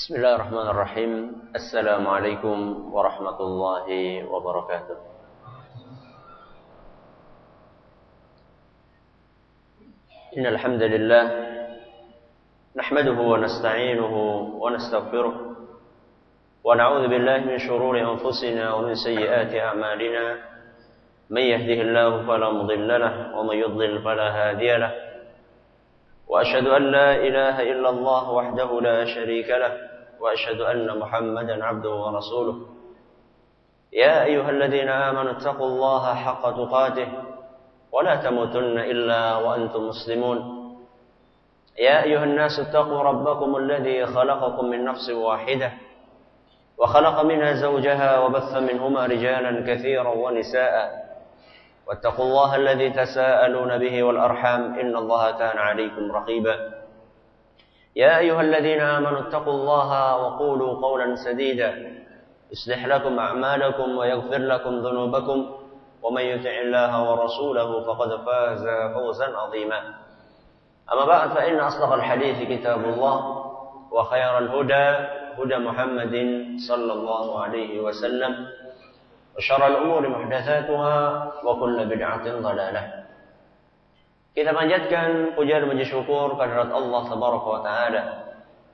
Bismillahirrahmanirrahim. Assalamualaikum warahmatullahi wabarakatuh. Innal hamdalillah nahmaduhu wa nasta'inuhu wa nastaghfiruh wa na'udzu billahi min shururi anfusina wa min sayyiati a'malina. May yahdihillahu fala mudilla lahu wa may yudlil fala hadiya lahu. Wa asyhadu an la ilaha illallah wahdahu la syarika lahu. وأشهد أن محمدا عبده ورسوله يا أيها الذين آمنوا اتقوا الله حق تقاته ولا تموتن إلا وأنتم مسلمون يا أيها الناس اتقوا ربكم الذي خلقكم من نفس واحدة وخلق منها زوجها وبث منهما رجالا كثيرا ونساء واتقوا الله الذي تساءلون به والأرحام إن الله كان عليكم رقيبا يا أيها الذين آمنوا اتقوا الله وقولوا قولا سديدا يصلح لكم أعمالكم ويغفر لكم ذنوبكم ومن يطع الله ورسوله فقد فاز فوزا عظيما أما بعد فإن أصدق الحديث كتاب الله وخير الهدى هدى محمد صلى الله عليه وسلم وشر الأمور محدثاتها وكل بدعة ضلالة. Kita panjatkan puja dan puji syukur kehadirat Allah Tabaraka wa Ta'ala.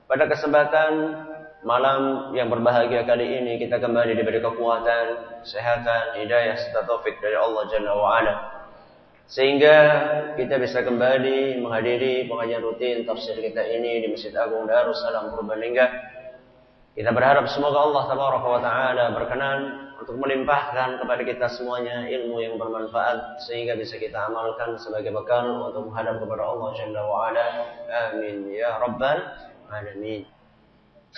Pada kesempatan malam yang berbahagia kali ini kita kembali diberi kekuatan, kesehatan, hidayah serta taufik dari Allah Jalla wa Ala. Sehingga kita bisa kembali menghadiri pengajian rutin tafsir kita ini di Masjid Agung Darussalam Purbalingga. Kita berharap semoga Allah Tabaraka wa Ta'ala berkenan untuk melimpahkan kepada kita semuanya ilmu yang bermanfaat sehingga bisa kita amalkan sebagai bekal untuk menghadap kepada Allah Jalla wa Ala. Amin ya rabbal alamin.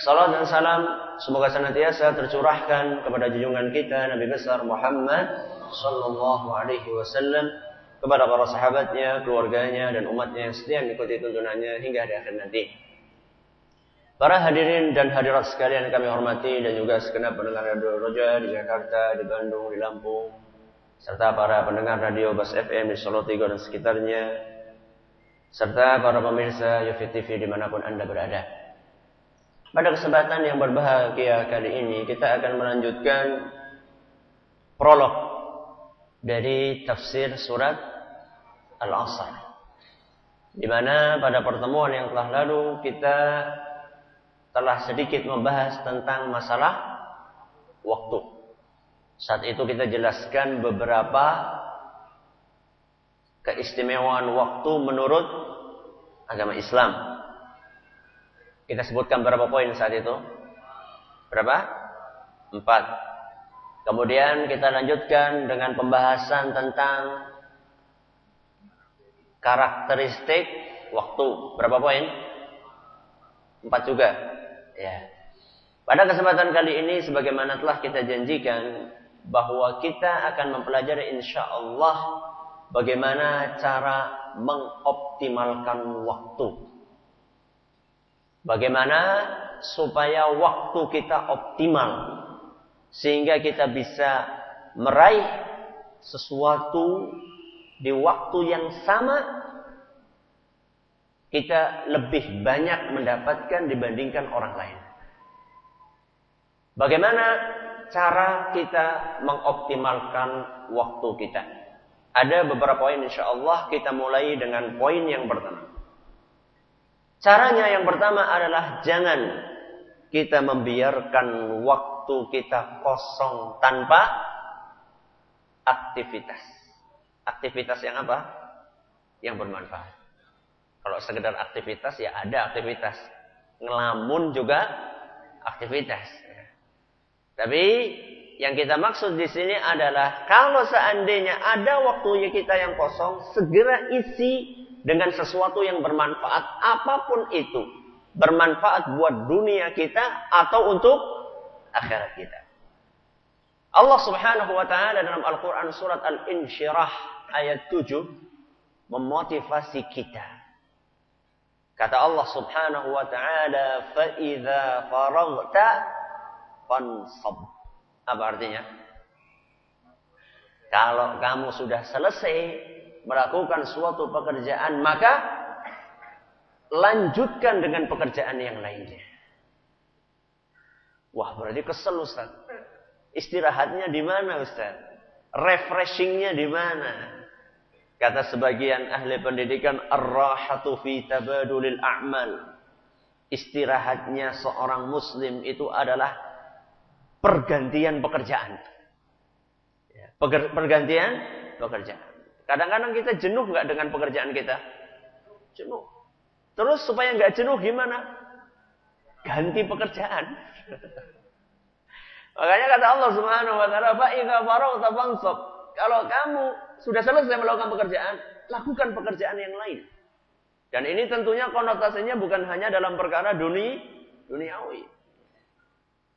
Salam dan salam semoga senantiasa tercurahkan kepada junjungan kita Nabi besar Muhammad sallallahu alaihi wasallam, kepada para sahabatnya, keluarganya dan umatnya yang setia mengikuti tuntunannya hingga di akhir nanti. Para hadirin dan hadirat sekalian yang kami hormati dan juga segenap pendengar Radio Roja di Jakarta, di Bandung, di Lampung, serta para pendengar Radio Bas FM di Solo Tigo dan sekitarnya, serta para pemirsa Yufi TV dimanapun Anda berada. Pada kesempatan yang berbahagia kali ini kita akan melanjutkan prolog dari tafsir surat Al-Asr, di mana pada pertemuan yang telah lalu kita telah sedikit membahas tentang masalah waktu. Saat itu kita jelaskan beberapa keistimewaan waktu menurut agama Islam. Kita sebutkan berapa poin saat itu? Berapa? 4. Kemudian kita lanjutkan dengan pembahasan tentang karakteristik waktu. Berapa poin? 4 juga. Ya. Pada kesempatan kali ini sebagaimana telah kita janjikan bahwa kita akan mempelajari insyaallah bagaimana cara mengoptimalkan waktu. Bagaimana supaya waktu kita optimal sehingga kita bisa meraih sesuatu di waktu yang sama, kita lebih banyak mendapatkan dibandingkan orang lain. Bagaimana cara kita mengoptimalkan waktu kita? Ada beberapa poin insyaallah. Kita mulai dengan poin yang pertama. Caranya yang pertama adalah jangan kita membiarkan waktu kita kosong tanpa aktivitas. Aktivitas yang apa? Yang bermanfaat. Kalau sekedar aktivitas ya ada aktivitas. Ngelamun juga aktivitas. Tapi yang kita maksud di sini adalah kalau seandainya ada waktunya kita yang kosong, segera isi dengan sesuatu yang bermanfaat apapun itu. Bermanfaat buat dunia kita atau untuk akhirat kita. Allah Subhanahu wa Ta'ala dalam Al-Quran surat Al-Insyirah ayat 7 memotivasi kita. Kata Allah Subhanahu wa Ta'ala, "Fa'idza faraghta fansab." Apa artinya? Kalau kamu sudah selesai melakukan suatu pekerjaan, maka lanjutkan dengan pekerjaan yang lainnya. Wah, berarti kesel Ustaz. Istirahatnya di mana Ustaz? Refreshingnya di mana? Kata sebagian ahli pendidikan, ar-rahatu fi tabadulil a'mal. Istirahatnya seorang muslim itu adalah pergantian pekerjaan. Pergantian pekerjaan. Kadang-kadang kita jenuh nggak dengan pekerjaan kita? Jenuh. Terus supaya nggak jenuh gimana? Ganti pekerjaan. Makanya kata Allah Subhanahu wa taala, "Fa idza faragta fansab." Kalau kamu sudah selesai melakukan pekerjaan, lakukan pekerjaan yang lain. Dan ini tentunya konotasinya bukan hanya dalam perkara duniawi.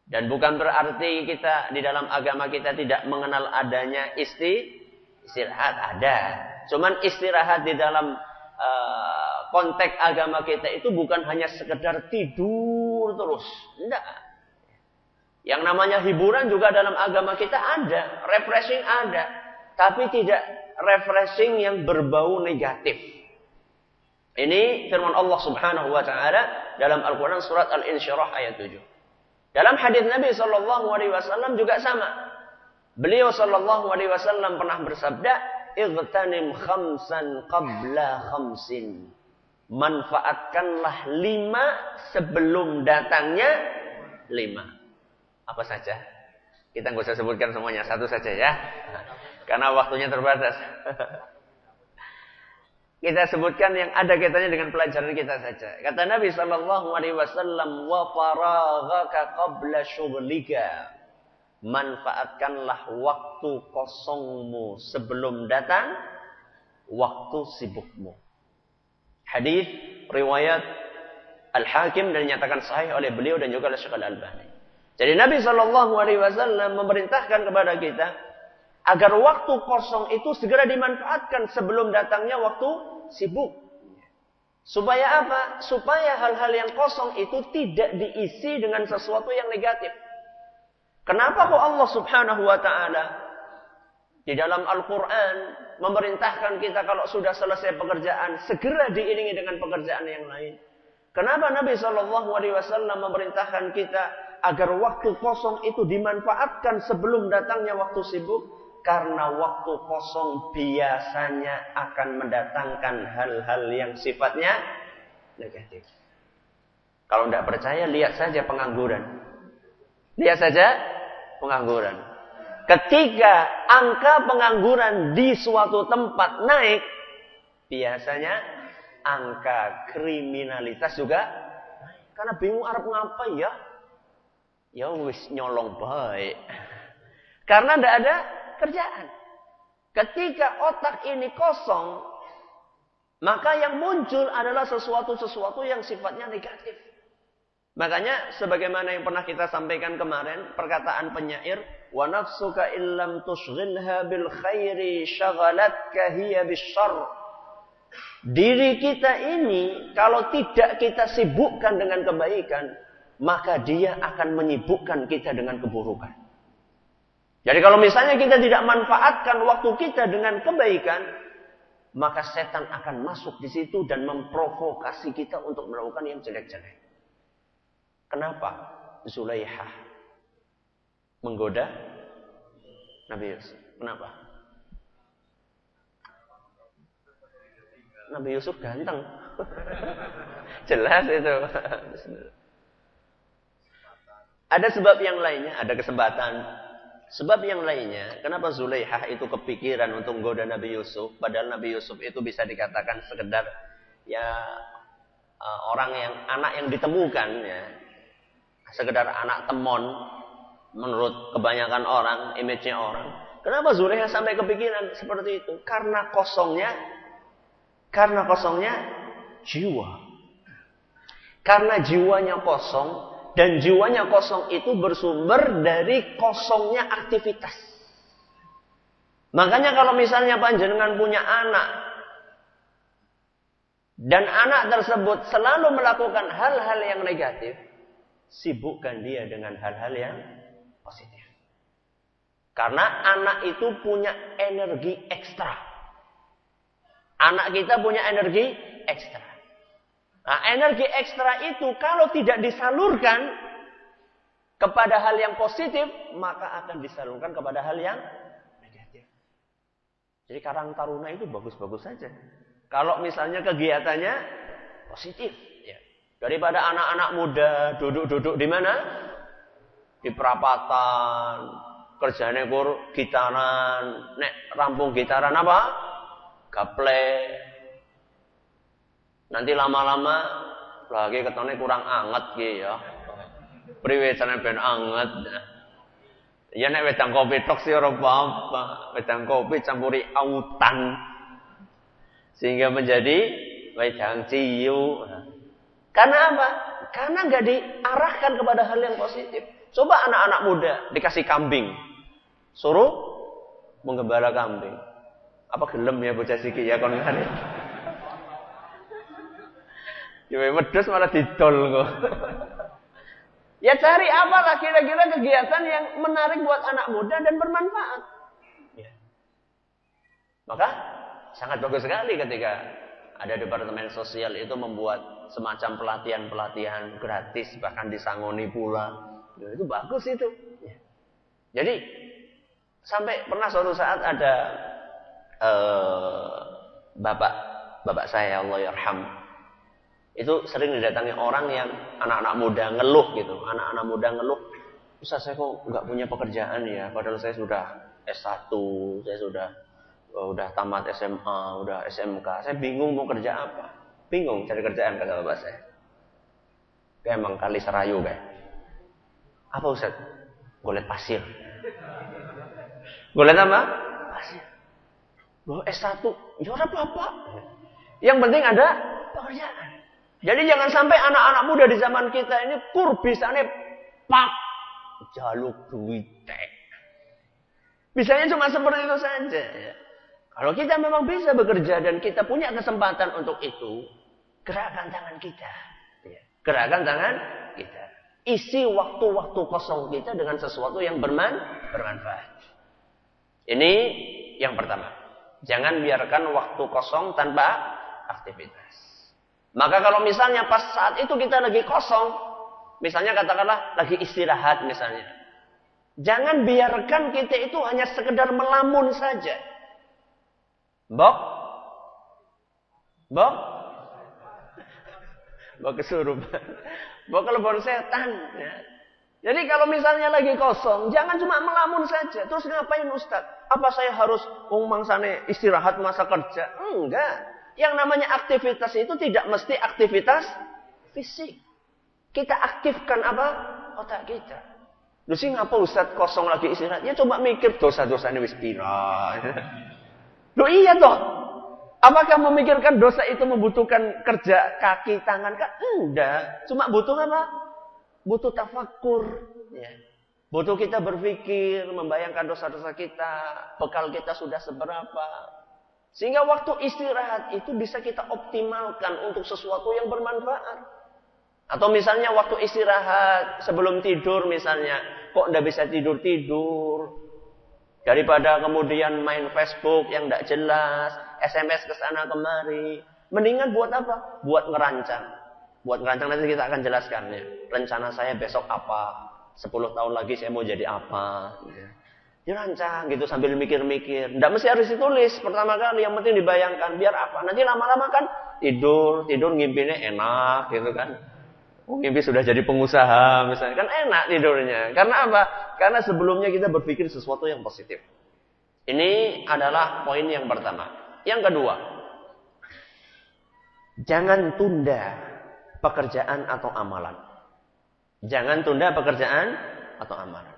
Dan bukan berarti kita di dalam agama kita tidak mengenal adanya istirahat, ada. Cuman istirahat di dalam konteks agama kita itu bukan hanya sekedar tidur terus. Tidak. Yang namanya hiburan juga dalam agama kita ada. Refreshing ada. Tapi tidak refreshing yang berbau negatif. Ini firman Allah Subhanahu wa taala dalam Al-Qur'an surat Al-Insyirah ayat 7. Dalam hadis Nabi sallallahu alaihi wasallam juga sama. Beliau sallallahu alaihi wasallam pernah bersabda, "Ightanim khamsan qabla khamsin." Manfaatkanlah 5 sebelum datangnya 5. Apa saja? Kita nggak usah sebutkan semuanya, satu saja ya. Karena waktunya terbatas. Kita sebutkan yang ada kaitannya dengan pelajaran kita saja. Kata Nabi sallallahu alaihi wasallam, "Wa faraghaka qabla syughlika." Manfaatkanlah waktu kosongmu sebelum datang waktu sibukmu. Hadis riwayat Al-Hakim dan dinyatakan sahih oleh beliau dan juga oleh Syekh Al-Albani. Jadi Nabi sallallahu alaihi wasallam memerintahkan kepada kita agar waktu kosong itu segera dimanfaatkan sebelum datangnya waktu sibuk. Supaya apa? Supaya hal-hal yang kosong itu tidak diisi dengan sesuatu yang negatif. Kenapa kok Allah Subhanahu wa taala di dalam Al-Qur'an memerintahkan kita kalau sudah selesai pekerjaan segera diiringi dengan pekerjaan yang lain? Kenapa Nabi sallallahu alaihi wasallam memerintahkan kita agar waktu kosong itu dimanfaatkan sebelum datangnya waktu sibuk? Karena waktu kosong biasanya akan mendatangkan hal-hal yang sifatnya negatif. Kalau tidak percaya, lihat saja pengangguran. Lihat saja pengangguran. Ketika angka pengangguran di suatu tempat naik, biasanya angka kriminalitas juga naik. Karena bingung Arab ngapain ya? Ya wis nyolong baik. Karena tidak ada kerjaan. Ketika otak ini kosong, maka yang muncul adalah sesuatu-sesuatu yang sifatnya negatif. Makanya sebagaimana yang pernah kita sampaikan kemarin, perkataan penyair, wa nafsuka illam tushghilha bil khairi shaghalatka hiya bisyarr. Diri kita ini kalau tidak kita sibukkan dengan kebaikan, maka dia akan menyibukkan kita dengan keburukan. Jadi kalau misalnya kita tidak manfaatkan waktu kita dengan kebaikan, maka setan akan masuk di situ dan memprovokasi kita untuk melakukan yang jelek-jelek. Kenapa Zulaikha menggoda Nabi Yusuf? Kenapa? Nabi Yusuf ganteng. Jelas itu. Ada sebab yang lainnya, ada kesempatan. Sebab yang lainnya, kenapa Zulaikha itu kepikiran untuk menggoda Nabi Yusuf, padahal Nabi Yusuf itu bisa dikatakan sekedar ya orang yang anak yang ditemukan ya. Sekedar anak temon menurut kebanyakan orang, image-nya orang. Kenapa Zulaikha sampai kepikiran seperti itu? Karena kosongnya jiwa. Karena jiwanya kosong. Dan jiwanya kosong itu bersumber dari kosongnya aktivitas. Makanya kalau misalnya panjenengan punya anak. Dan anak tersebut selalu melakukan hal-hal yang negatif. Sibukkan dia dengan hal-hal yang positif. Karena anak itu punya energi ekstra. Anak kita punya energi ekstra. Nah, energi ekstra itu kalau tidak disalurkan, kepada hal yang positif, maka akan disalurkan kepada hal yang negatif. Jadi Karang Taruna itu bagus-bagus saja. Kalau misalnya kegiatannya positif, ya. Daripada anak-anak muda duduk-duduk di mana? Di perapatan, kerjanya gitaran, nek rampung gitaran apa? Gaple. Nanti lama-lama lagi ketone kurang anget gitu ya. Priwe jane ben anget. Ya nek wedang kopi tok sih ora apa-apa. Wedang kopi campuri autan sehingga menjadi wedang ciu. Karena apa? Karena enggak diarahkan kepada hal yang positif. Coba anak-anak muda dikasih kambing. Suruh menggembala kambing. Apa gelem ya bocah siki ya kon ngene. Ya wedhus malah didol kok. Ya cari apalah kira-kira kegiatan yang menarik buat anak muda dan bermanfaat. Ya. Maka sangat bagus sekali ketika ada departemen sosial itu membuat semacam pelatihan-pelatihan gratis, bahkan disangoni pula. Ya, itu bagus itu. Ya. Jadi sampai pernah suatu saat ada bapak saya, Allah yarham, itu sering didatangi orang yang anak-anak muda ngeluh gitu. Anak-anak muda ngeluh, Ustaz saya kok nggak punya pekerjaan ya, padahal saya sudah S1, saya sudah tamat SMA, udah SMK, saya bingung mau kerja apa. Bingung cari kerjaan kata bapak saya. Kayak emang kali serayu kayak. Apa Ustaz? Golet pasir. Golet apa? Pasir. Loh S1, ya ora apa-apa. Yang penting ada pekerjaan. Jadi jangan sampai anak-anak muda di zaman kita ini bisane pak jaluk duit tek. Bisanya cuma seperti itu saja. Ya. Kalau kita memang bisa bekerja dan kita punya kesempatan untuk itu, gerakkan tangan kita. Ya. Gerakkan tangan kita. Isi waktu-waktu kosong kita dengan sesuatu yang bermanfaat. Ini yang pertama. Jangan biarkan waktu kosong tanpa aktivitas. Maka kalau misalnya pas saat itu kita lagi kosong, misalnya katakanlah lagi istirahat misalnya. Jangan biarkan kita itu hanya sekedar melamun saja. Bok kesurupan. Bok kelebon setan. Ya. Jadi kalau misalnya lagi kosong, jangan cuma melamun saja. Terus ngapain Ustaz? Apa saya harus mangsane istirahat masa kerja? Enggak. Yang namanya aktivitas itu tidak mesti aktivitas fisik. Kita aktifkan apa? Otak kita. Lu sih ngapa Ustaz kosong lagi istirahat? Ya coba mikir dosa-dosanya wis pira. Loh iya toh. Apakah memikirkan dosa itu membutuhkan kerja kaki tangan kan? Enggak. Cuma butuh apa? Butuh tafakkur. Ya. Butuh kita berpikir, membayangkan dosa-dosa kita, bekal kita sudah seberapa. Sehingga waktu istirahat itu bisa kita optimalkan untuk sesuatu yang bermanfaat. Atau misalnya waktu istirahat sebelum tidur misalnya, kok ndak bisa tidur-tidur. Daripada kemudian main Facebook yang ndak jelas, SMS ke sana kemari. Mendingan buat apa? Buat ngerancang. Buat ngerancang nanti kita akan jelaskan ya. Rencana saya besok apa? 10 tahun lagi saya mau jadi apa? Ya. Dirancang gitu sambil mikir-mikir. Nggak mesti harus ditulis pertama kali. Yang penting dibayangkan. Biar apa? Nanti lama-lama kan tidur ngimpinya enak gitu kan. Ngimpi sudah jadi pengusaha misalnya. Kan enak tidurnya. Karena apa? Karena sebelumnya kita berpikir sesuatu yang positif. Ini adalah poin yang pertama. Yang kedua. Jangan tunda pekerjaan atau amalan. Jangan tunda pekerjaan atau amalan.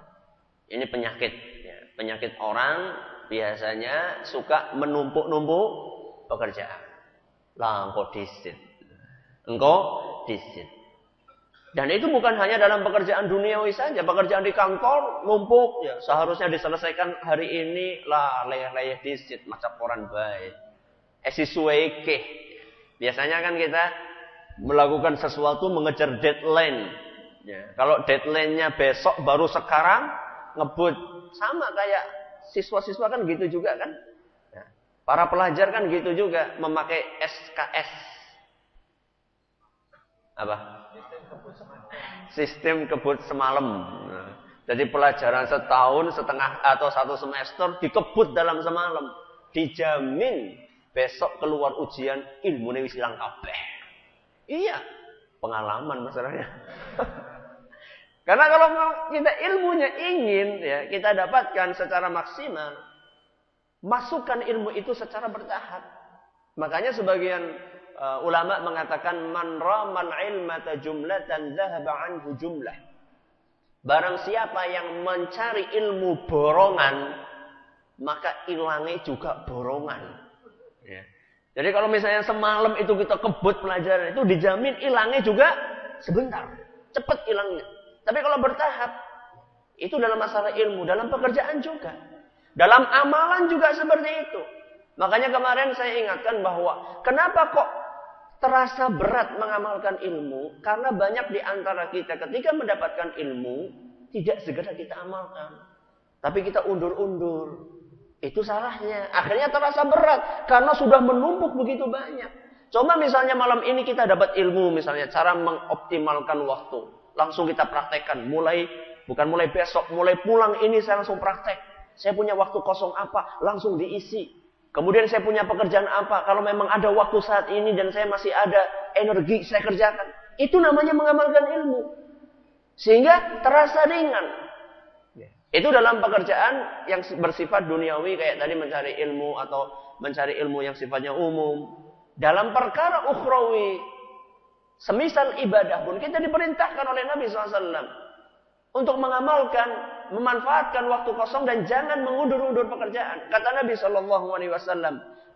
Ini penyakit. Penyakit orang biasanya suka menumpuk-numpuk pekerjaan. Lah engkau disit. Dan itu bukan hanya dalam pekerjaan duniawi saja. Pekerjaan di kantor numpuk. Ya, seharusnya diselesaikan hari ini. Lah leyeh-leyeh disit. Macam koran baik. Esisueke. Biasanya kan kita melakukan sesuatu mengejar deadline. Ya, kalau deadline-nya besok baru sekarang ngebut. Sama kayak siswa-siswa kan gitu juga kan. Ya. Para pelajar kan gitu juga. Memakai SKS. Apa? Sistem kebut semalam. Nah, jadi pelajaran setahun, setengah atau 1 semester dikebut dalam semalam. Dijamin besok keluar ujian ilmune wis ilang kabeh. Iya, pengalaman masalahnya. Karena kalau kita ilmunya ingin ya kita dapatkan secara maksimal, masukkan ilmu itu secara bertahap. Makanya sebagian ulama mengatakan man ramal ilmata jumlatan dhahaba anhu jumlah. Barang siapa yang mencari ilmu borongan, maka ilangnya juga borongan. Ya. Jadi kalau misalnya semalam itu kita kebut pelajaran itu dijamin ilangnya juga sebentar, cepat ilangnya. Tapi kalau bertahap, itu dalam masalah ilmu, dalam pekerjaan juga. Dalam amalan juga seperti itu. Makanya kemarin saya ingatkan bahwa, kenapa kok terasa berat mengamalkan ilmu? Karena banyak di antara kita ketika mendapatkan ilmu, tidak segera kita amalkan. Tapi kita undur-undur. Itu salahnya. Akhirnya terasa berat, karena sudah menumpuk begitu banyak. Coba misalnya malam ini kita dapat ilmu, misalnya cara mengoptimalkan waktu. Langsung kita praktekkan, bukan mulai besok, mulai pulang ini saya langsung praktek. Saya punya waktu kosong apa, langsung diisi. Kemudian saya punya pekerjaan apa, kalau memang ada waktu saat ini dan saya masih ada energi, saya kerjakan. Itu namanya mengamalkan ilmu. Sehingga terasa ringan. Itu dalam pekerjaan yang bersifat duniawi, kayak tadi mencari ilmu atau mencari ilmu yang sifatnya umum. Dalam perkara ukhrawi, semisal ibadah pun kita diperintahkan oleh Nabi SAW untuk mengamalkan, memanfaatkan waktu kosong dan jangan mengundur-undur pekerjaan. Kata Nabi SAW,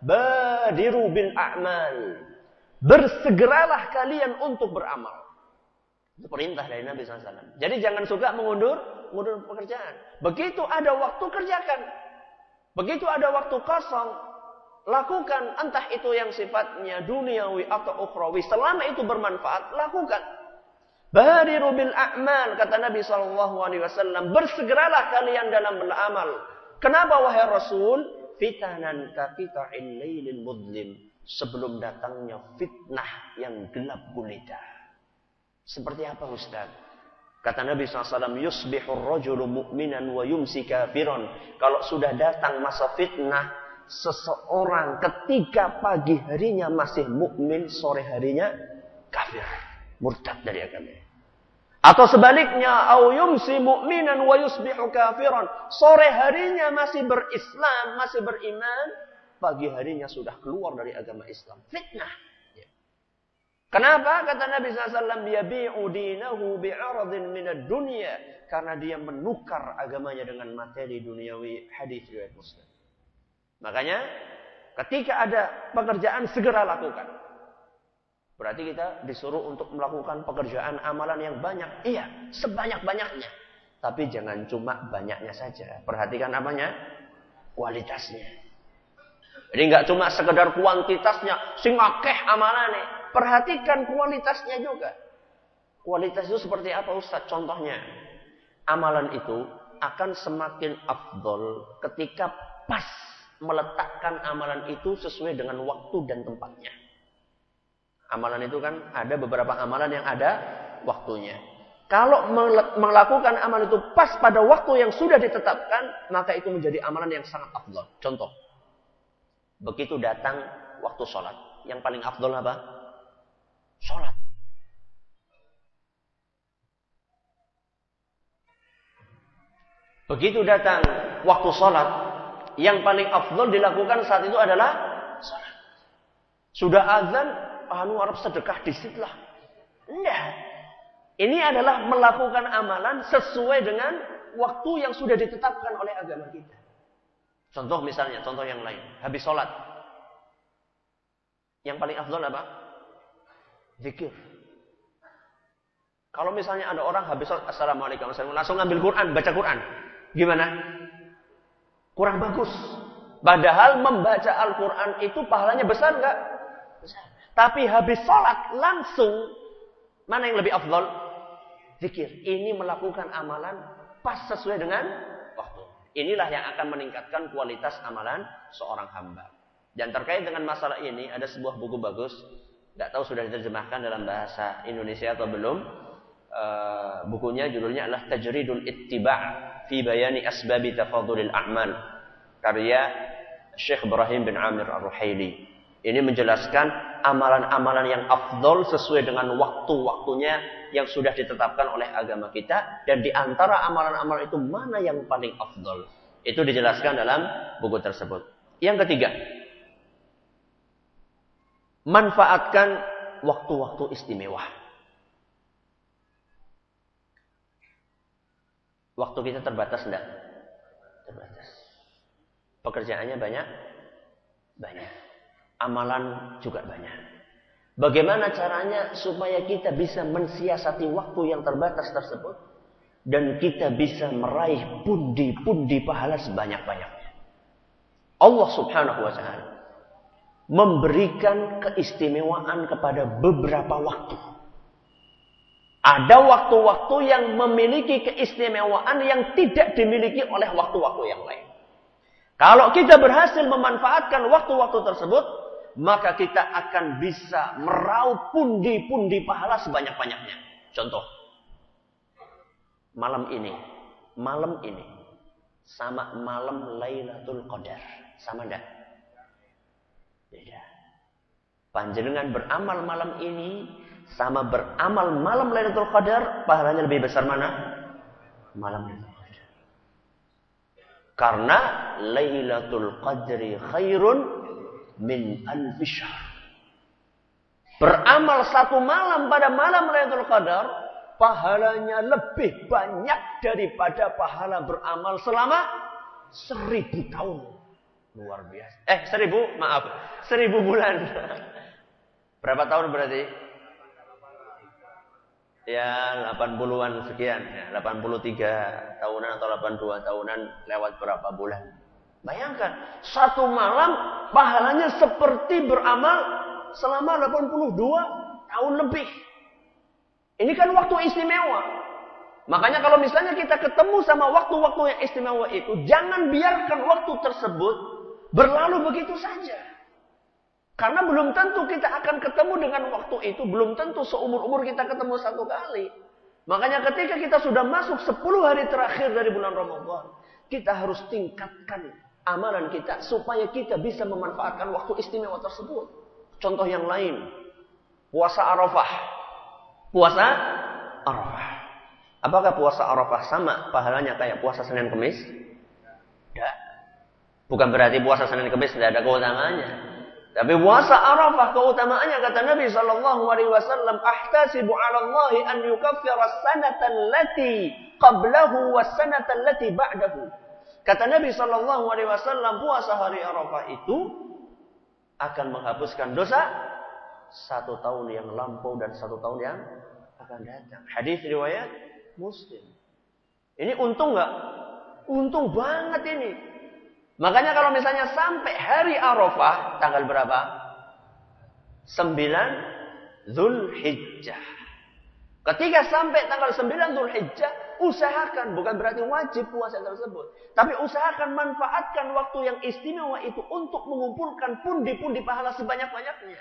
badiru bil a'mal, bersegeralah kalian untuk beramal. Itu perintah dari Nabi SAW. Jadi jangan suka mengundur pekerjaan. Begitu ada waktu kerjakan, begitu ada waktu kosong lakukan, entah itu yang sifatnya duniawi atau ukhrawi, selama itu bermanfaat, lakukan. Badiru bil a'mal, kata Nabi SAW, bersegeralah kalian dalam beramal. Kenapa wahai Rasul? Fitanan ka qita'il lailil mudlim, sebelum datangnya fitnah yang gelap gulita. Seperti apa Ustaz? Kata Nabi SAW, yusbihur rajulu mu'minan wa yumsi kafiran. Kalau sudah datang masa fitnah, seseorang ketika pagi harinya masih mukmin, sore harinya kafir, murtad dari agama. Atau sebaliknya, au yumsi mu'minan wa yusbihu kafiran. Sore harinya masih berislam, masih beriman, pagi harinya sudah keluar dari agama Islam. Fitnah. Kenapa? Kata Nabi SAW, yabi'u dinahu bi'aradin minad dunya. Karena dia menukar agamanya dengan materi duniawi. Hadis riwayat Muslim. Makanya ketika ada pekerjaan segera lakukan. Berarti kita disuruh untuk melakukan pekerjaan amalan yang banyak. Iya, sebanyak-banyaknya. Tapi jangan cuma banyaknya saja. Perhatikan apanya? Kualitasnya. Jadi nggak cuma sekedar kuantitasnya, sing akeh amalane. Perhatikan kualitasnya juga. Kualitas itu seperti apa Ustaz? Contohnya, amalan itu akan semakin afdol ketika pas meletakkan amalan itu sesuai dengan waktu dan tempatnya. Amalan itu kan ada beberapa amalan yang ada waktunya. Kalau melakukan amalan itu pas pada waktu yang sudah ditetapkan, maka itu menjadi amalan yang sangat afdol. Contoh, begitu datang waktu sholat, yang paling afdol apa? Sholat. Begitu datang waktu sholat, yang paling afdol dilakukan saat itu adalah salat. Sudah azan, harap sedekah disitlah. Enggak. Ini adalah melakukan amalan sesuai dengan waktu yang sudah ditetapkan oleh agama kita. Contoh misalnya, contoh yang lain. Habis sholat. Yang paling afdol apa? Zikir. Kalau misalnya ada orang habis sholat, assalamualaikum, langsung ngambil Quran, baca Quran. Gimana? Kurang bagus. Padahal membaca Al-Quran itu pahalanya besar enggak? Besar. Tapi habis sholat langsung, mana yang lebih afdol? Zikir. Ini melakukan amalan pas sesuai dengan waktu. Inilah yang akan meningkatkan kualitas amalan seorang hamba. Dan terkait dengan masalah ini, ada sebuah buku bagus. Enggak tahu sudah diterjemahkan dalam bahasa Indonesia atau belum. bukunya judulnya adalah Tajridul Ittiba' fi Bayani Asbabi Tafadhulil A'mal, karya Syekh Ibrahim bin Amir Ar-Ruhaili. Ini menjelaskan amalan-amalan yang afdol sesuai dengan waktu-waktunya yang sudah ditetapkan oleh agama kita, dan di antara amalan-amalan itu mana yang paling afdol. Itu dijelaskan dalam buku tersebut. Yang ketiga, manfaatkan waktu-waktu istimewa. Waktu kita terbatas enggak? Terbatas. Pekerjaannya banyak? Banyak. Amalan juga banyak. Bagaimana caranya supaya kita bisa mensiasati waktu yang terbatas tersebut dan kita bisa meraih pundi-pundi pahala sebanyak-banyaknya? Allah Subhanahu wa taala memberikan keistimewaan kepada beberapa waktu. Ada waktu-waktu yang memiliki keistimewaan yang tidak dimiliki oleh waktu-waktu yang lain. Kalau kita berhasil memanfaatkan waktu-waktu tersebut, maka kita akan bisa meraup pundi-pundi pahala sebanyak-banyaknya. Contoh, malam ini sama malam Lailatul Qadar, sama enggak? Beda. Panjenengan beramal malam ini sama beramal malam Lailatul Qadar, pahalanya lebih besar mana? Malam Lailatul Qadar. Karena Lailatul Qadri khairun min alfi syahr. Beramal satu malam pada malam Lailatul Qadar, pahalanya lebih banyak daripada pahala beramal selama 1000 tahun. Luar biasa. 1000 bulan. Berapa tahun berarti? Ya 80-an sekian. Ya, 83 tahunan atau 82 tahunan lewat berapa bulan. Bayangkan, satu malam pahalanya seperti beramal selama 82 tahun lebih. Ini kan waktu istimewa. Makanya kalau misalnya kita ketemu sama waktu-waktu yang istimewa itu, jangan biarkan waktu tersebut berlalu begitu saja. Karena belum tentu kita akan ketemu dengan waktu itu. Belum tentu seumur-umur kita ketemu satu kali. Makanya ketika kita sudah masuk 10 hari terakhir dari bulan Ramadan, kita harus tingkatkan amalan kita supaya kita bisa memanfaatkan waktu istimewa tersebut. Contoh yang lain, puasa Arafah. Puasa Arafah. Apakah puasa Arafah sama pahalanya kayak puasa Senin Kemis? Tidak. Bukan berarti puasa Senin Kemis tidak ada keutamaannya. Tapi puasa Arafah keutamaannya, kata Nabi SAW, ahtasibu 'ala Allah an yukaffira as-sanata allati qablahu was-sanata allati ba'dahu. Kata Nabi SAW, puasa hari Arafah itu akan menghapuskan dosa 1 tahun yang lampau dan 1 tahun yang akan datang. Hadis riwayat Muslim. Ini untung nggak? Untung banget ini. Makanya kalau misalnya sampai hari Arafah, tanggal berapa? 9 Zulhijjah. Ketika sampai tanggal 9 Zulhijjah, usahakan, bukan berarti wajib puasa tersebut, tapi usahakan manfaatkan waktu yang istimewa itu untuk mengumpulkan pundi-pundi pahala sebanyak-banyaknya.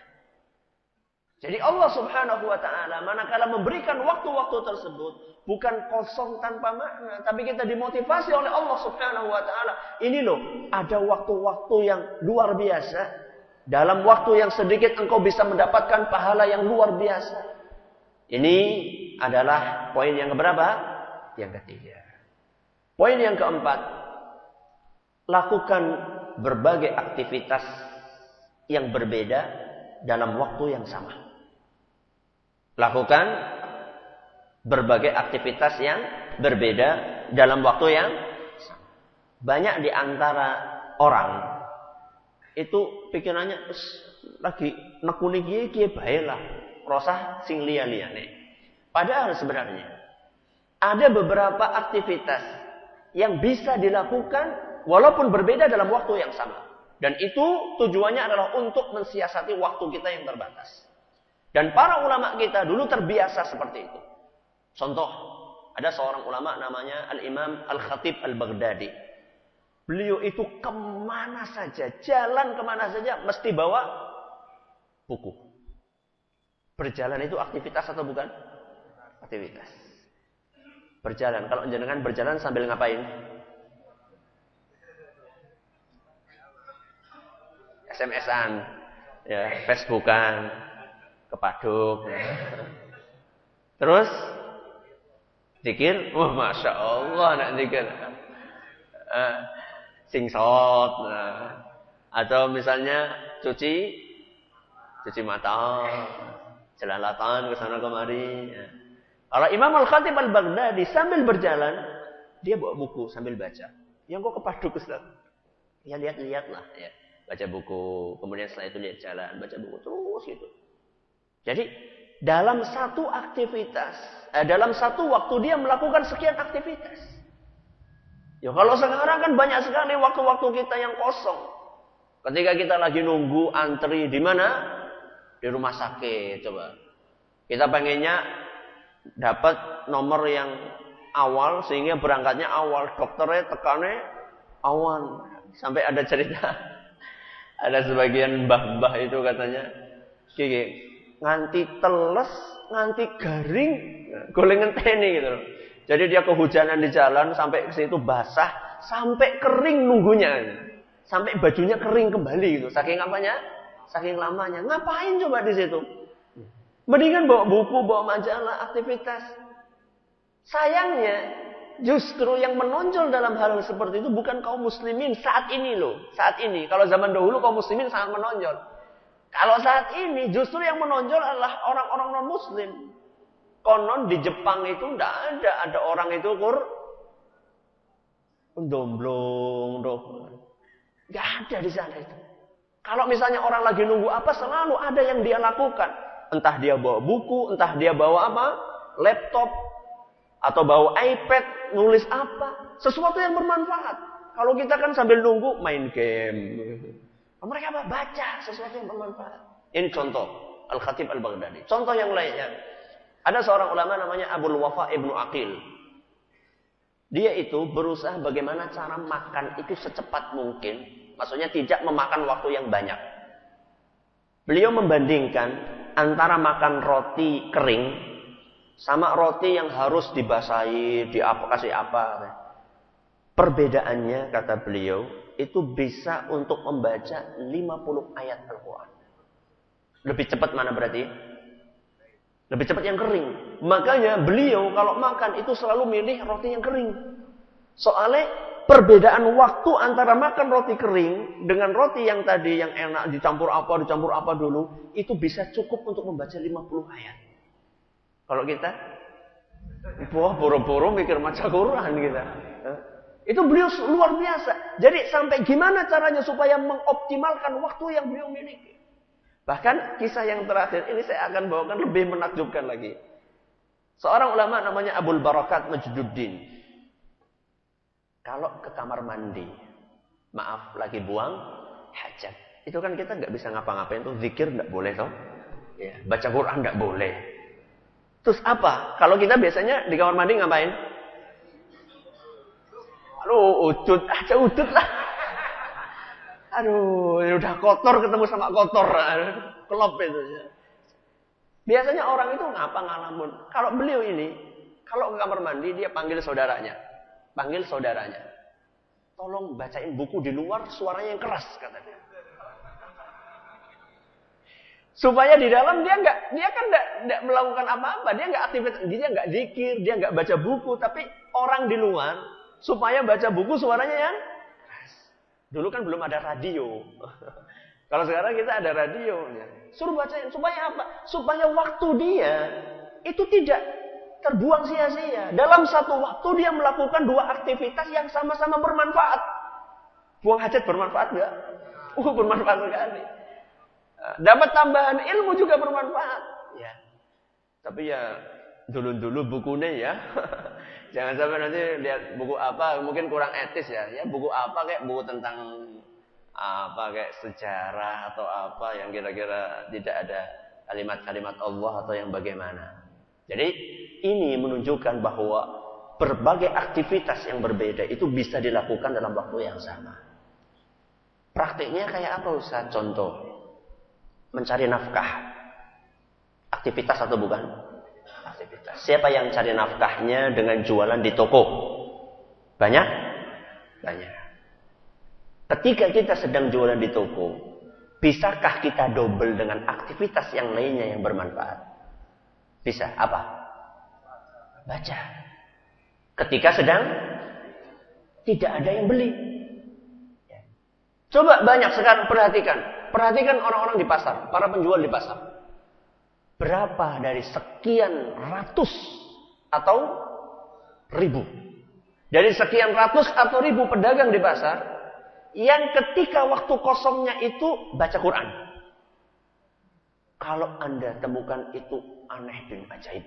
Jadi Allah Subhanahu wa taala manakala memberikan waktu-waktu tersebut bukan kosong tanpa makna, tapi kita dimotivasi oleh Allah Subhanahu wa taala. Ini loh, ada waktu-waktu yang luar biasa. Dalam waktu yang sedikit engkau bisa mendapatkan pahala yang luar biasa. Ini adalah poin yang keberapa? Yang ketiga. Poin yang keempat, lakukan berbagai aktivitas yang berbeda dalam waktu yang sama. Lakukan berbagai aktivitas yang berbeda dalam waktu yang sama. Banyak di antara orang itu pikirannya lagi nekuni kiye bae lah, rosah sing liya-liyane. Padahal sebenarnya ada beberapa aktivitas yang bisa dilakukan walaupun berbeda dalam waktu yang sama. Dan itu tujuannya adalah untuk mensiasati waktu kita yang terbatas. Dan para ulama kita dulu terbiasa seperti itu. Contoh, ada seorang ulama namanya Al-Imam Al-Khatib Al-Baghdadi. Beliau itu kemana saja, jalan kemana saja, mesti bawa buku. Berjalan itu aktivitas atau bukan? Aktivitas. Berjalan. Kalau jenengan berjalan sambil ngapain? SMS-an, ya, Facebookan, kepaduk. Terus zikir, wah masya Allah nak zikir. Singsot, atau misalnya cuci mata, jelalatan ke sana kemari. Kalau Imam Al-Khatib Al-Baghdadi sambil berjalan, dia bawa buku sambil baca. Yang kok kepaduk Ustaz? Ya lihat-lihatlah, ya. Baca buku, kemudian setelah itu lihat jalan, baca buku terus gitu. Jadi dalam satu aktivitas, dalam satu waktu dia melakukan sekian aktivitas. Ya kalau sekarang kan banyak sekali waktu-waktu kita yang kosong. Ketika kita lagi nunggu antri di mana? Di rumah sakit, coba. Kita pengennya dapat nomor yang awal sehingga berangkatnya awal, dokternya tekannya awal. Sampai ada cerita, ada sebagian mbah-mbah itu katanya, nganti teles, nganti garing, goleng ngenteni gitu loh. Jadi dia kehujanan di jalan sampai ke situ basah, sampai kering nunggunya. Sampai bajunya kering kembali gitu. Saking apanya? Saking lamanya. Ngapain coba di situ? Mendingan bawa buku, bawa majalah, aktivitas. Sayangnya, justru yang menonjol dalam hal seperti itu bukan kaum muslimin saat ini loh. Saat ini. Kalau zaman dahulu kaum muslimin sangat menonjol. Kalau saat ini justru yang menonjol adalah orang-orang non-muslim. Konon di Jepang itu tidak ada orang itu domblong. Tidak ada di sana itu. Kalau misalnya orang lagi nunggu apa, selalu ada yang dia lakukan. Entah dia bawa buku, entah dia bawa apa, laptop, atau bawa iPad, nulis apa. Sesuatu yang bermanfaat. Kalau kita kan sambil nunggu, main game. Mereka apa? Baca sesuatu yang bermanfaat. Ini contoh. Al-Khatib Al-Baghdadi. Contoh yang lainnya. Ada seorang ulama namanya Abul Wafa Ibnu Aqil. Dia itu berusaha bagaimana cara makan itu secepat mungkin. Maksudnya tidak memakan waktu yang banyak. Beliau membandingkan antara makan roti kering sama roti yang harus dibasahi, kasih apa. Perbedaannya, kata beliau, itu bisa untuk membaca 50 ayat Al-Quran. Lebih cepat mana berarti? Lebih cepat yang kering. Makanya beliau kalau makan itu selalu milih roti yang kering. Soalnya perbedaan waktu antara makan roti kering dengan roti yang tadi yang enak dicampur apa dulu, itu bisa cukup untuk membaca 50 ayat. Kalau kita, boro-boro mikir maca Quran kita. Itu beliau luar biasa. Jadi sampai gimana caranya supaya mengoptimalkan waktu yang beliau miliki. Bahkan kisah yang terakhir ini saya akan bawakan lebih menakjubkan lagi. Seorang ulama namanya Abul Barakat Majduddin. Kalau ke kamar mandi, maaf lagi buang hajat. Itu kan kita nggak bisa ngapa-ngapain tuh, zikir nggak boleh toh. Ya, baca Quran nggak boleh. Terus apa? Kalau kita biasanya di kamar mandi ngapain? Aduh, udut lah. Aduh, udah kotor ketemu sama kotor. Kelop itu. Biasanya orang itu ngapa ngalamun. Kalau beliau ini, kalau ke kamar mandi dia panggil saudaranya. Tolong bacain buku di luar, suaranya yang keras, kata dia. Supaya di dalam dia kan enggak melakukan apa-apa, dia enggak aktivitas, dia enggak zikir, dia enggak baca buku, tapi orang di luar supaya baca buku suaranya yang keras. Dulu kan belum ada radio. Kalau sekarang kita ada radio. Suruh bacain. Supaya apa? Supaya waktu dia itu tidak terbuang sia-sia. Dalam satu waktu dia melakukan dua aktivitas yang sama-sama bermanfaat. Buang hajat bermanfaat enggak? Bermanfaat sekali. Dapat tambahan ilmu juga bermanfaat. Ya. Tapi ya dulu bukunya ya. Jangan sampai nanti lihat buku apa, mungkin kurang etis ya. Ya buku apa kayak buku tentang apa kayak sejarah atau apa yang kira-kira tidak ada kalimat-kalimat Allah atau yang bagaimana. Jadi ini menunjukkan bahwa berbagai aktivitas yang berbeda itu bisa dilakukan dalam waktu yang sama. Praktiknya kayak apa Ustaz? Contoh, mencari nafkah. Aktivitas atau bukan? Aktivitas. Siapa yang cari nafkahnya dengan jualan di toko? Banyak? Banyak. Ketika kita sedang jualan di toko, bisakah kita double dengan aktivitas yang lainnya yang bermanfaat? Bisa. Apa? Baca. Ketika sedang tidak ada yang beli. Coba banyak sekarang perhatikan. Perhatikan orang-orang di pasar, para penjual di pasar. Berapa dari sekian ratus atau ribu? Dari sekian ratus atau ribu pedagang di pasar, yang ketika waktu kosongnya itu baca Quran. Kalau Anda temukan itu aneh bin ajaib.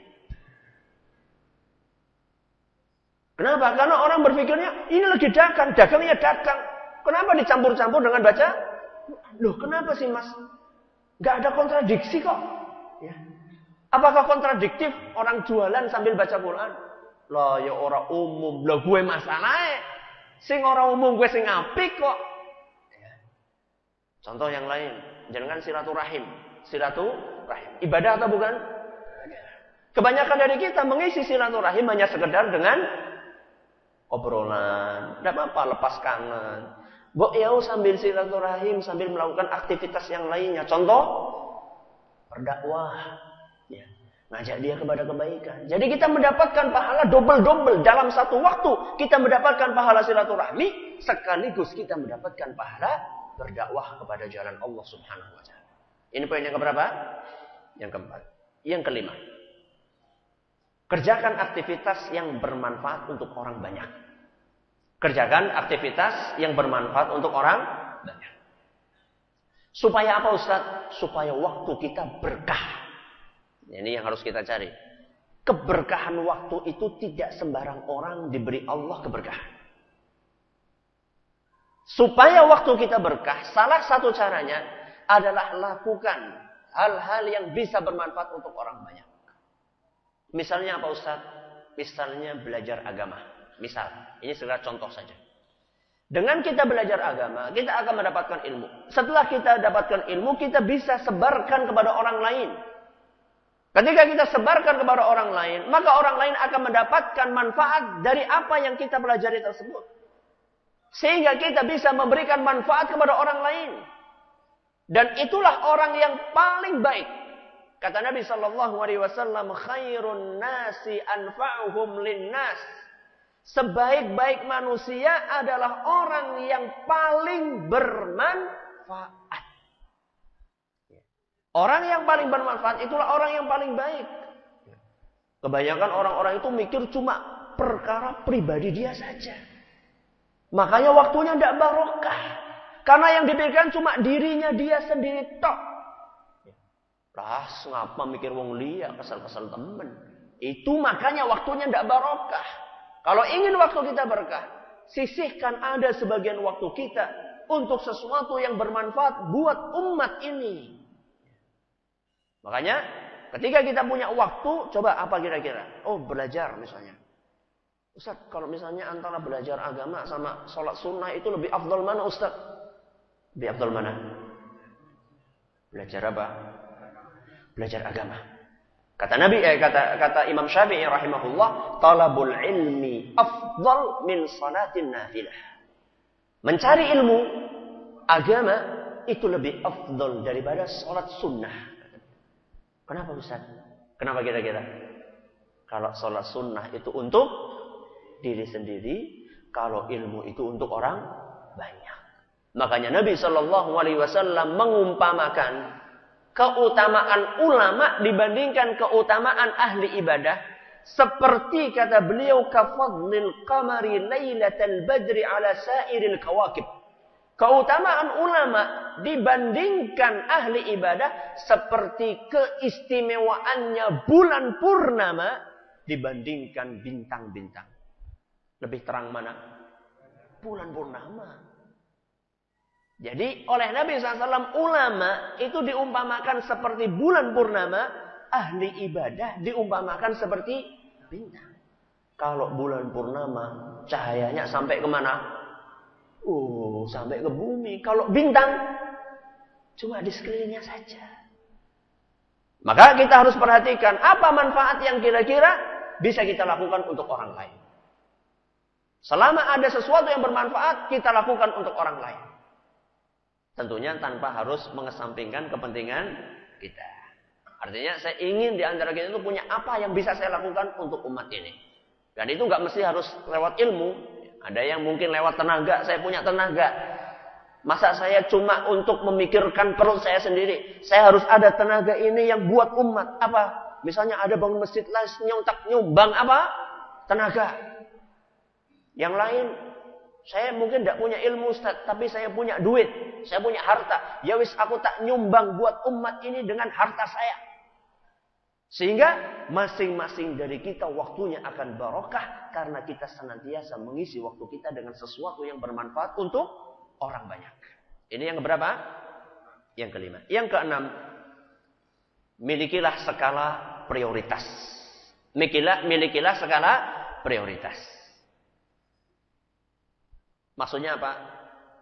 Kenapa? Karena orang berpikirnya, ini lagi dagang, dagangnya dagang. Kenapa dicampur-campur dengan baca? Loh, kenapa sih mas? Gak ada kontradiksi kok. Ya. Apakah kontradiktif orang jualan sambil baca Quran? Lah ya orang umum. Lah gue masalahnya. Sing orang umum gue sing apik kok. Ya. Contoh yang lain. Jangan silaturahim. Silaturahim. Ibadah atau bukan? Kebanyakan dari kita mengisi silaturahim hanya sekedar dengan obrolan. Tidak apa-apa, lepas kangen. Yau sambil silaturahim, sambil melakukan aktivitas yang lainnya. Contoh, berdakwah. Ya. Ngajak dia kepada kebaikan. Jadi kita mendapatkan pahala double-double. Dalam satu waktu kita mendapatkan pahala silaturahmi. Sekaligus kita mendapatkan pahala berdakwah kepada jalan Allah subhanahu wa ta'ala. Ini poin yang keberapa? Yang keempat. Yang kelima. Kerjakan aktivitas yang bermanfaat untuk orang banyak. Kerjakan aktivitas yang bermanfaat untuk orang banyak. Supaya apa Ustaz? Supaya waktu kita berkah. Ini yang harus kita cari. Keberkahan waktu itu tidak sembarang orang diberi Allah keberkahan. Supaya waktu kita berkah, salah satu caranya adalah lakukan hal-hal yang bisa bermanfaat untuk orang banyak. Misalnya apa Ustaz? Misalnya belajar agama. Misal, ini sekedar contoh saja. Dengan kita belajar agama, kita akan mendapatkan ilmu. Setelah kita dapatkan ilmu, kita bisa sebarkan kepada orang lain. Ketika kita sebarkan kepada orang lain, maka orang lain akan mendapatkan manfaat dari apa yang kita pelajari tersebut. Sehingga kita bisa memberikan manfaat kepada orang lain. Dan itulah orang yang paling baik. Kata Nabi SAW, khairun nasi anfa'uhum linnas. Sebaik-baik manusia adalah orang yang paling bermanfaat. Orang yang paling bermanfaat itulah orang yang paling baik. Kebanyakan orang-orang itu mikir cuma perkara pribadi dia saja. Makanya waktunya tidak barokah. Karena yang dipikirkan cuma dirinya dia sendiri tok. Lah, ngapa mikir wong liya, kesal-kesal temen. Itu makanya waktunya tidak barokah. Kalau ingin waktu kita berkah, sisihkan ada sebagian waktu kita untuk sesuatu yang bermanfaat buat umat ini. Makanya, ketika kita punya waktu, coba apa kira-kira? Oh, belajar misalnya. Ustaz, kalau misalnya antara belajar agama sama sholat sunnah itu lebih afdal mana Ustaz? Lebih afdal mana? Belajar apa? Belajar agama. Kata Nabi, kata Imam Syafi'i rahimahullah, talabul ilmi afdal min salatin nafilah. Mencari ilmu agama itu lebih afdal daripada salat sunnah. Kenapa Ustaz? Kenapa kira-kira? Kalau salat sunnah itu untuk diri sendiri, kalau ilmu itu untuk orang banyak. Makanya Nabi SAW mengumpamakan keutamaan ulama dibandingkan keutamaan ahli ibadah. Seperti kata beliau, kafadlil qamari lailatal badri ala sairil kawakib. Keutamaan ulama dibandingkan ahli ibadah seperti keistimewaannya bulan purnama dibandingkan bintang-bintang. Lebih terang mana? Bulan purnama. Jadi oleh Nabi SAW ulama itu diumpamakan seperti bulan purnama, ahli ibadah diumpamakan seperti bintang. Kalau bulan purnama cahayanya sampai kemana? Sampai ke bumi. Kalau bintang cuma di sekelilingnya saja. Maka kita harus perhatikan apa manfaat yang kira-kira bisa kita lakukan untuk orang lain. Selama ada sesuatu yang bermanfaat, kita lakukan untuk orang lain. Tentunya tanpa harus mengesampingkan kepentingan kita. Artinya saya ingin di antara kita itu punya apa yang bisa saya lakukan untuk umat ini. Dan itu nggak mesti harus lewat ilmu. Ada yang mungkin lewat tenaga, saya punya tenaga. Masa saya cuma untuk memikirkan perut saya sendiri. Saya harus ada tenaga ini yang buat umat. Apa? Misalnya ada bangun masjid, nyumbang apa? Tenaga. Yang lain, saya mungkin tidak punya ilmu Ustaz, tapi saya punya duit. Saya punya harta. Ya wis aku tak nyumbang buat umat ini dengan harta saya. Sehingga masing-masing dari kita waktunya akan barokah. Karena kita senantiasa mengisi waktu kita dengan sesuatu yang bermanfaat untuk orang banyak. Ini yang keberapa? Yang kelima. Yang keenam, milikilah skala prioritas. Milikilah skala prioritas. Maksudnya apa?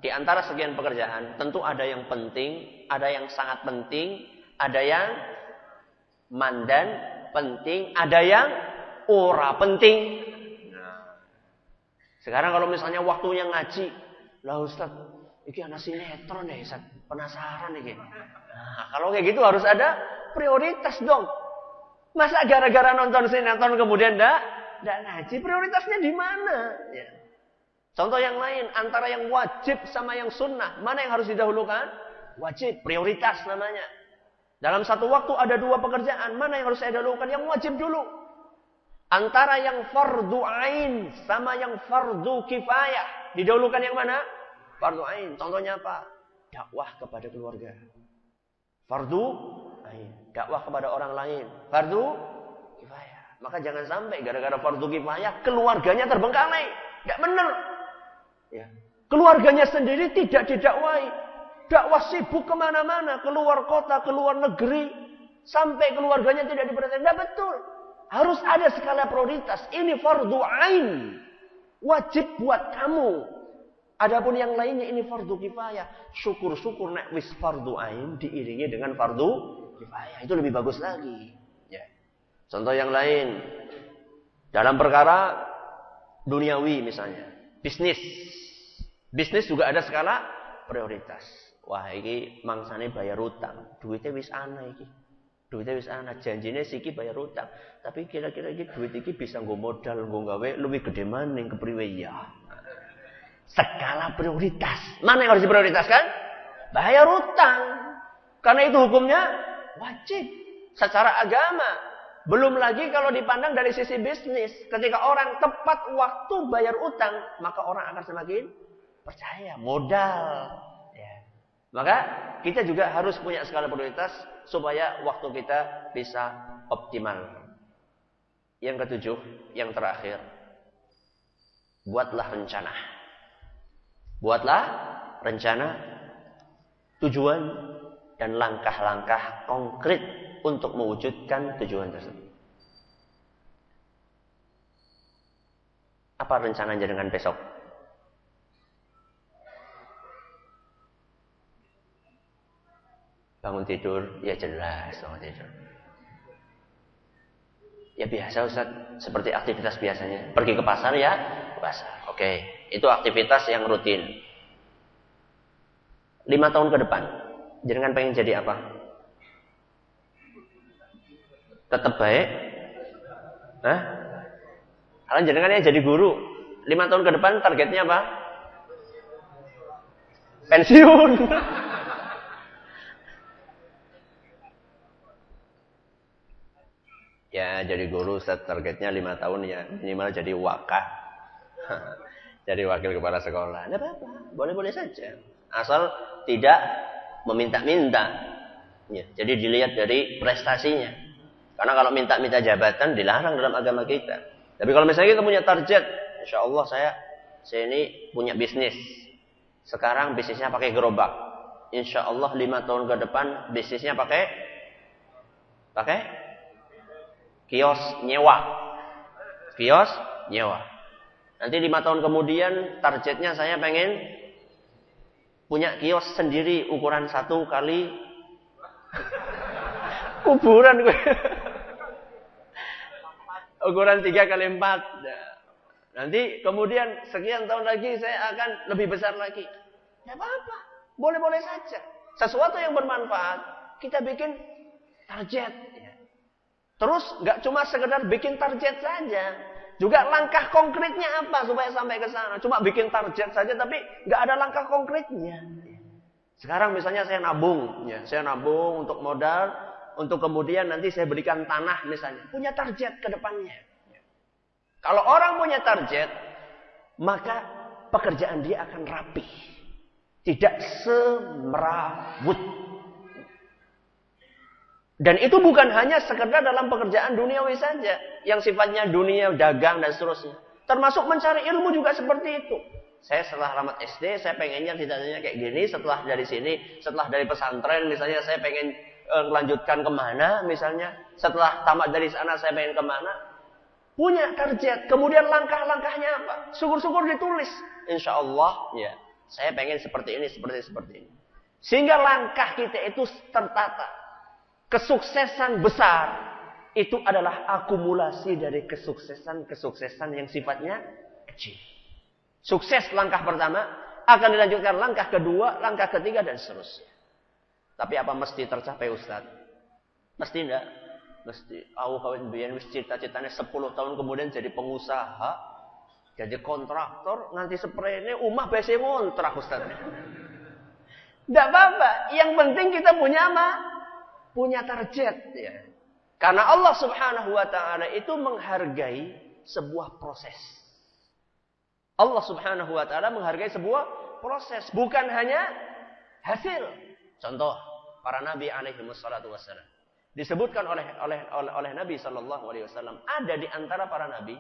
Di antara sekian pekerjaan, tentu ada yang penting, ada yang sangat penting, ada yang mandan, penting, ada yang ora penting. Nah, sekarang kalau misalnya waktunya ngaji, lah Ustaz, iki ana sinetron ya Ustaz, penasaran iki. Nah, kalau kayak gitu harus ada prioritas dong. Masa gara-gara nonton sinetron kemudian enggak ngaji, prioritasnya di mana? Ya. Contoh yang lain, antara yang wajib sama yang sunnah, mana yang harus didahulukan? Wajib, prioritas namanya. Dalam satu waktu ada dua pekerjaan, mana yang harus saya dahulukan? Yang wajib dulu. Antara yang fardu ain sama yang fardu kifayah, didahulukan yang mana? Fardu ain. Contohnya apa? Dakwah kepada keluarga. Fardu ain. Dakwah kepada orang lain. Fardu kifayah. Maka jangan sampai gara-gara fardu kifayah keluarganya terbengkalai. Tidak benar. Ya. Keluarganya sendiri tidak didakwai. Dakwah sibuk kemana-mana. Keluar kota, keluar negeri. Sampai keluarganya tidak diperhatikan. Tidak betul. Harus ada skala prioritas. Ini fardu ain. Wajib buat kamu. Adapun yang lainnya ini fardu kifayah. Syukur-syukur nek wis fardu ain diiringi dengan fardu kifayah. Itu lebih bagus lagi. Ya. Contoh yang lain. Dalam perkara duniawi misalnya. Bisnis juga ada skala prioritas. Wah, iki mangsane bayar utang. Duitnya wis ana iki. Duitnya wis ana, janjine siki bayar utang. Tapi kira-kira iki duit iki bisa nggo modal, nggo gawe luwih gede maning kepriwe ya. Skala prioritas. Mana yang harus diprioritaskan? Bayar utang. Karena itu hukumnya wajib secara agama. Belum lagi kalau dipandang dari sisi bisnis. Ketika orang tepat waktu bayar utang, maka orang akan semakin percaya. Modal. Ya. Maka kita juga harus punya skala prioritas supaya waktu kita bisa optimal. Yang ketujuh, yang terakhir. Buatlah rencana. Buatlah rencana, tujuan, dan langkah-langkah konkret untuk mewujudkan tujuan tersebut. Apa rencana jenengan besok? Bangun tidur, ya jelas bangun tidur. Ya biasa Ustaz, seperti aktivitas biasanya. Pergi ke pasar ya, ke pasar. Oke, itu aktivitas yang rutin. 5 tahun ke depan, jenengan pengen jadi apa? Tetap baik? Hah? Kalian jenengan jadi guru. 5 tahun ke depan targetnya apa? Pensiun. Ya jadi guru targetnya 5 tahun ya minimal jadi wakaf. Jadi wakil kepala sekolah. Tidak apa-apa, boleh-boleh saja. Asal tidak meminta-minta. Ya, jadi dilihat dari prestasinya. Karena kalau minta-minta jabatan dilarang dalam agama kita. Tapi kalau misalnya kita punya target, insya Allah saya ini punya bisnis. Sekarang bisnisnya pakai gerobak. Insya Allah 5 tahun ke depan bisnisnya pakai kios nyewa. Kios nyewa. Nanti 5 tahun kemudian targetnya saya pengen punya kios sendiri ukuran 1 kali kuburan gue. Ukuran 3 kali 4. Nah, nanti kemudian sekian tahun lagi saya akan lebih besar lagi. Tidak apa-apa. Boleh-boleh saja. Sesuatu yang bermanfaat, kita bikin target. Terus nggak cuma sekedar bikin target saja. Juga langkah konkretnya apa supaya sampai ke sana. Cuma bikin target saja tapi nggak ada langkah konkretnya. Sekarang misalnya saya nabung. Saya nabung untuk modal. Untuk kemudian nanti saya berikan tanah misalnya. Punya target ke depannya. Kalau orang punya target, maka pekerjaan dia akan rapi. Tidak semerawut. Dan itu bukan hanya sekedar dalam pekerjaan duniawi saja. Yang sifatnya dunia, dagang, dan seterusnya. Termasuk mencari ilmu juga seperti itu. Saya setelah tamat SD, saya pengennya cita-citanya kayak gini. Setelah dari sini, setelah dari pesantren, misalnya saya pengen melanjutkan kemana, misalnya. Setelah tamat dari sana, saya pengen kemana. Punya target. Kemudian langkah-langkahnya apa? Syukur-syukur ditulis. Insya Allah, ya, saya pengen seperti ini, seperti ini. Sehingga langkah kita itu tertata. Kesuksesan besar itu adalah akumulasi dari kesuksesan yang sifatnya kecil. Sukses langkah pertama akan dilanjutkan langkah kedua, langkah ketiga dan seterusnya. Tapi apa mesti tercapai Ustaz? Mesti enggak? Mesti. Aku kawin biyen wis cita-citane 10 tahun kemudian jadi pengusaha, jadi kontraktor, nganti seprene omah bese ngontrak Ustaz. Enggak apa-apa, yang penting kita punya apa? Punya target ya. Karena Allah Subhanahu wa taala itu menghargai sebuah proses. Allah Subhanahu wa taala menghargai sebuah proses, bukan hanya hasil. Contoh, para nabi alaihi wassalatu wassalam. Disebutkan oleh Nabi sallallahu alaihi wasallam, ada di antara para nabi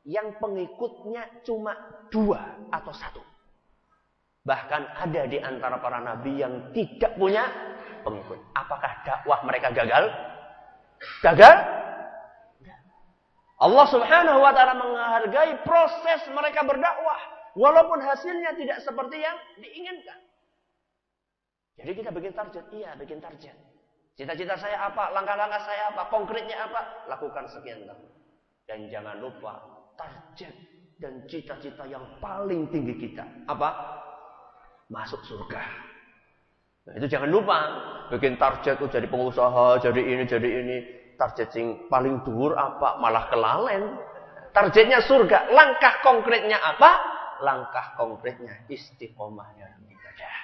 yang pengikutnya cuma 2 atau 1. Bahkan ada di antara para nabi yang tidak punya pengikut. Apakah dakwah mereka gagal? Gagal? Allah Subhanahu wa taala menghargai proses mereka berdakwah walaupun hasilnya tidak seperti yang diinginkan. Jadi kita bikin target, bikin target. Cita-cita saya apa? Langkah-langkah saya apa? Konkretnya apa? Lakukan sekian tahun. Dan jangan lupa target dan cita-cita yang paling tinggi kita apa? Masuk surga. Nah, itu jangan lupa. Bikin target jadi pengusaha, jadi ini. Target yang paling dhuwur apa? Malah kelalen. Targetnya surga. Langkah konkretnya apa? Langkah konkretnya istiqomah dalam ibadah.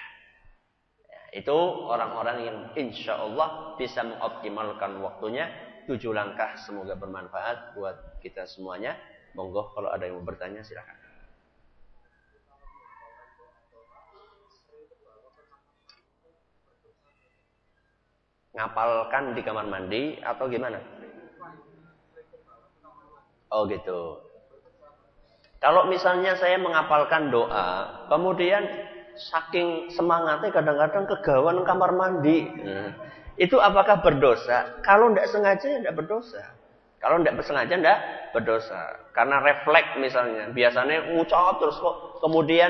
Ya, itu orang-orang yang insya Allah bisa mengoptimalkan waktunya. 7 langkah semoga bermanfaat buat kita semuanya. Monggo kalau ada yang mau bertanya silakan. Ngapalkan di kamar mandi atau gimana? Oh gitu. Kalau misalnya saya mengapalkan doa, kemudian saking semangatnya kadang-kadang kegawan kamar mandi. Itu apakah berdosa? Kalau tidak sengaja ya tidak berdosa. Kalau tidak sengaja tidak berdosa. Karena refleks misalnya. Biasanya ngucap terus kok kemudian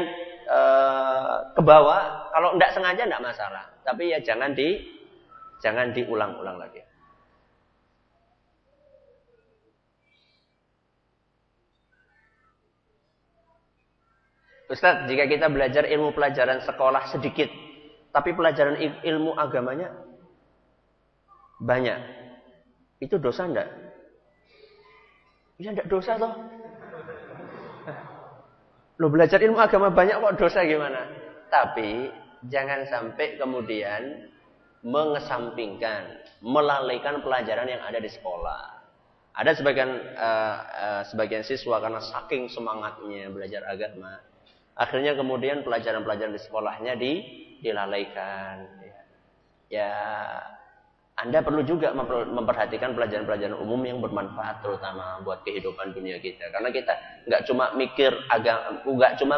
ke bawah. Kalau tidak sengaja tidak masalah. Tapi ya jangan diulang-ulang lagi. Ustaz, jika kita belajar ilmu pelajaran sekolah sedikit, tapi pelajaran ilmu agamanya banyak, itu dosa enggak? Ya enggak dosa toh. Lo belajar ilmu agama banyak kok dosa gimana? Tapi jangan sampai kemudian mengesampingkan, melalaikan pelajaran yang ada di sekolah. Ada sebagian siswa karena saking semangatnya belajar agama, akhirnya kemudian pelajaran-pelajaran di sekolahnya dilalaikan. Ya, Anda perlu juga memperhatikan pelajaran-pelajaran umum yang bermanfaat, terutama buat kehidupan dunia kita. Karena kita nggak cuma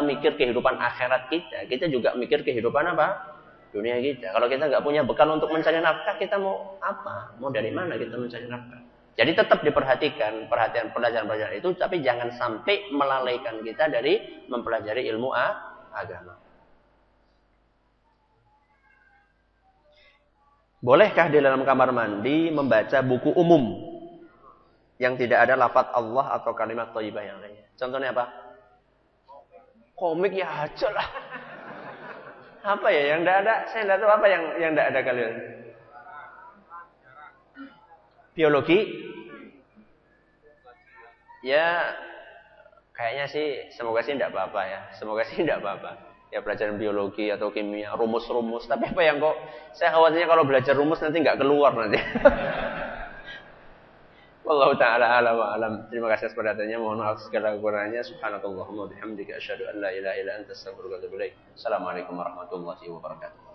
mikir kehidupan akhirat kita juga mikir kehidupan apa? Dunia kita. Kalau kita nggak punya bekal untuk mencari nafkah, kita mau apa? Mau dari mana kita mencari nafkah? Jadi tetap diperhatikan pelajaran-pelajaran itu, tapi jangan sampai melalaikan kita dari mempelajari ilmu agama. Bolehkah di dalam kamar mandi membaca buku umum yang tidak ada lafaz Allah atau kalimat thayyibah yang lainnya? Contohnya apa? Komik ya aja lah. Apa ya yang tidak ada? Saya tidak tahu apa yang tidak ada kalian. Biologi? Ya, kayaknya sih semoga sih tidak apa-apa ya. Semoga sih tidak apa-apa. Ya pelajaran biologi atau kimia, rumus-rumus. Tapi apa yang kok saya khawatirnya kalau belajar rumus nanti nggak keluar nanti. Wallahu taala a'lam wa alam. Terima kasih atas perhatiannya. Mohon maaf segala kekurangannya. Subhanakallahumma wa bihamdika asyhadu an la ilaha illa anta astaghfiruka wa atubu ilaik. Assalamualaikum warahmatullahi wabarakatuh.